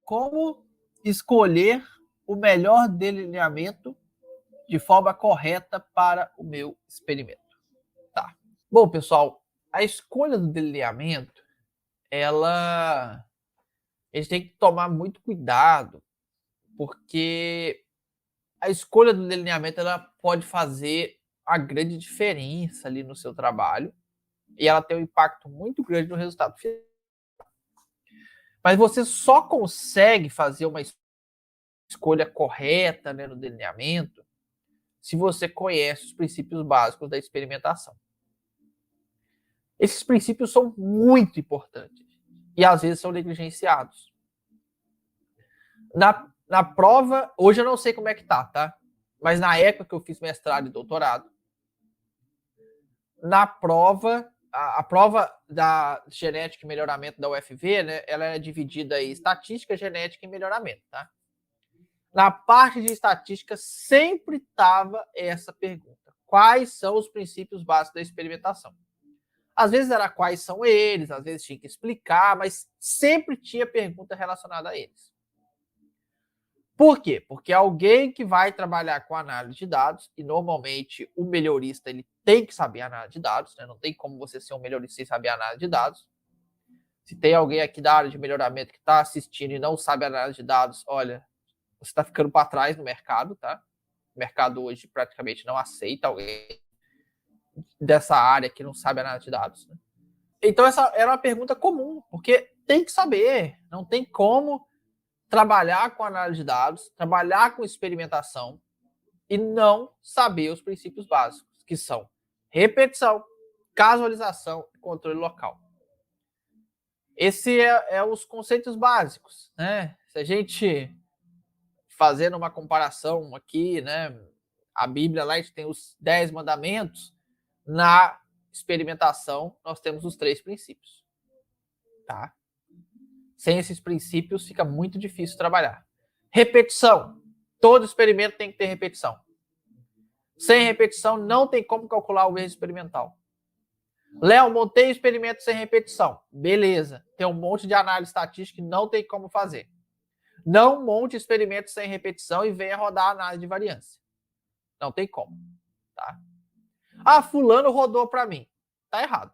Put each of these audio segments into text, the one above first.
Como escolher o melhor delineamento de forma correta para o meu experimento? Tá. Bom, pessoal, a escolha do delineamento, a gente tem que tomar muito cuidado, porque a escolha do delineamento ela pode fazer a grande diferença ali no seu trabalho e ela tem um impacto muito grande no resultado final. Mas você só consegue fazer uma escolha correta, né, no delineamento se você conhece os princípios básicos da experimentação. Esses princípios são muito importantes e às vezes são negligenciados. Na prova, hoje eu não sei como é que tá? Mas na época que eu fiz mestrado e doutorado, na prova, a prova da genética e melhoramento da UFV, né, ela é dividida em estatística, genética e melhoramento, tá? Na parte de estatística sempre estava essa pergunta: quais são os princípios básicos da experimentação? Às vezes era quais são eles, às vezes tinha que explicar, mas sempre tinha pergunta relacionada a eles. Por quê? Porque alguém que vai trabalhar com análise de dados, e normalmente o melhorista ele tem que saber análise de dados, né? Não tem como você ser um melhorista sem saber análise de dados. Se tem alguém aqui da área de melhoramento que está assistindo e não sabe análise de dados, olha, você está ficando para trás no mercado, tá? O mercado hoje praticamente não aceita alguém dessa área que não sabe análise de dados, né? Então essa era uma pergunta comum, porque tem que saber, não tem como trabalhar com análise de dados, trabalhar com experimentação e não saber os princípios básicos, que são repetição, casualização e controle local. Esse é os conceitos básicos, né? Se a gente fazendo uma comparação aqui, né? A Bíblia lá a gente tem os 10 mandamentos, na experimentação nós temos os 3 princípios, tá? Sem esses princípios fica muito difícil trabalhar. Repetição. Todo experimento tem que ter repetição. Sem repetição não tem como calcular o erro experimental. Léo, montei experimento sem repetição. Beleza. Tem um monte de análise estatística que não tem como fazer. Não monte experimento sem repetição e venha rodar a análise de variância. Não tem como. Tá? Ah, fulano rodou para mim. Tá errado.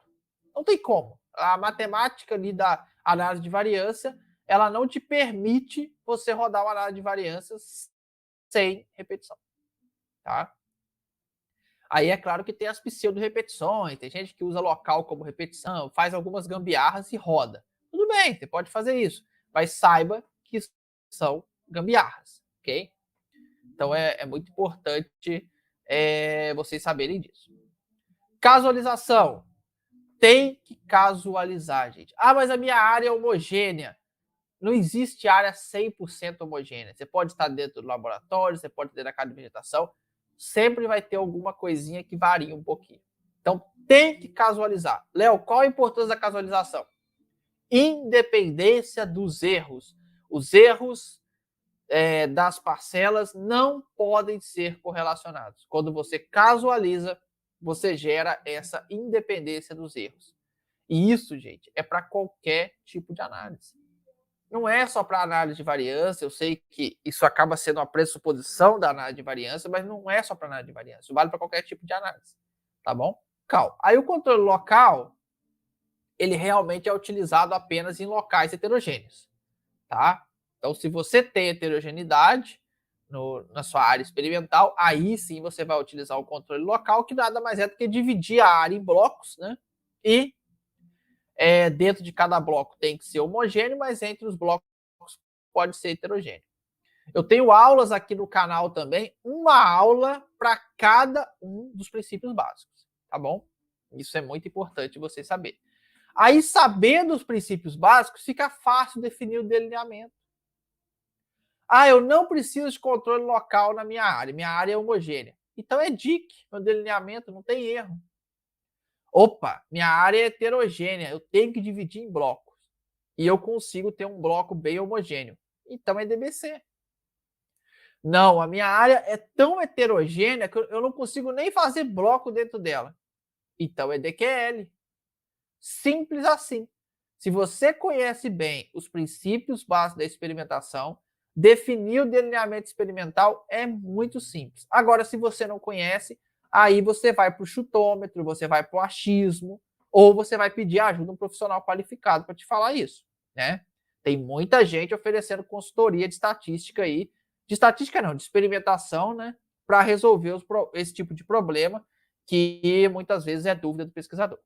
Não tem como. A matemática ali da análise de variância, ela não te permite você rodar uma análise de variância sem repetição. Tá? Aí é claro que tem as pseudo-repetições, tem gente que usa local como repetição, faz algumas gambiarras e roda. Tudo bem, você pode fazer isso, mas saiba que são gambiarras, ok? Então é muito importante vocês saberem disso. Casualização. Tem que casualizar, gente. Ah, mas a minha área é homogênea. Não existe área 100% homogênea. Você pode estar dentro do laboratório, você pode ter a casa de vegetação, sempre vai ter alguma coisinha que varia um pouquinho. Então, tem que casualizar. Léo, qual a importância da casualização? Independência dos erros. Os erros das parcelas não podem ser correlacionados. Quando você casualiza, você gera essa independência dos erros. E isso, gente, é para qualquer tipo de análise. Não é só para análise de variância, eu sei que isso acaba sendo uma pressuposição da análise de variância, mas não é só para análise de variância, isso vale para qualquer tipo de análise, tá bom? Calma. Aí o controle local, ele realmente é utilizado apenas em locais heterogêneos, tá? Então, se você tem heterogeneidade na sua área experimental, aí sim você vai utilizar o controle local, que nada mais é do que dividir a área em blocos, né? E dentro de cada bloco tem que ser homogêneo, mas entre os blocos pode ser heterogêneo. Eu tenho aulas aqui no canal também, uma aula para cada um dos princípios básicos, tá bom? Isso é muito importante você saber. Aí, sabendo os princípios básicos, fica fácil definir o delineamento. Ah, eu não preciso de controle local na minha área é homogênea. Então é DIC, meu delineamento, não tem erro. Opa, minha área é heterogênea, eu tenho que dividir em blocos. E eu consigo ter um bloco bem homogêneo. Então é DBC. Não, a minha área é tão heterogênea que eu não consigo nem fazer bloco dentro dela. Então é DQL. Simples assim. Se você conhece bem os princípios básicos da experimentação, definir o delineamento experimental é muito simples. Agora, se você não conhece, aí você vai para o chutômetro, você vai para o achismo, ou você vai pedir ajuda de um profissional qualificado para te falar isso, né? Tem muita gente oferecendo consultoria de estatística aí, de estatística não, de experimentação, né? Para resolver esse tipo de problema, que muitas vezes é dúvida do pesquisador.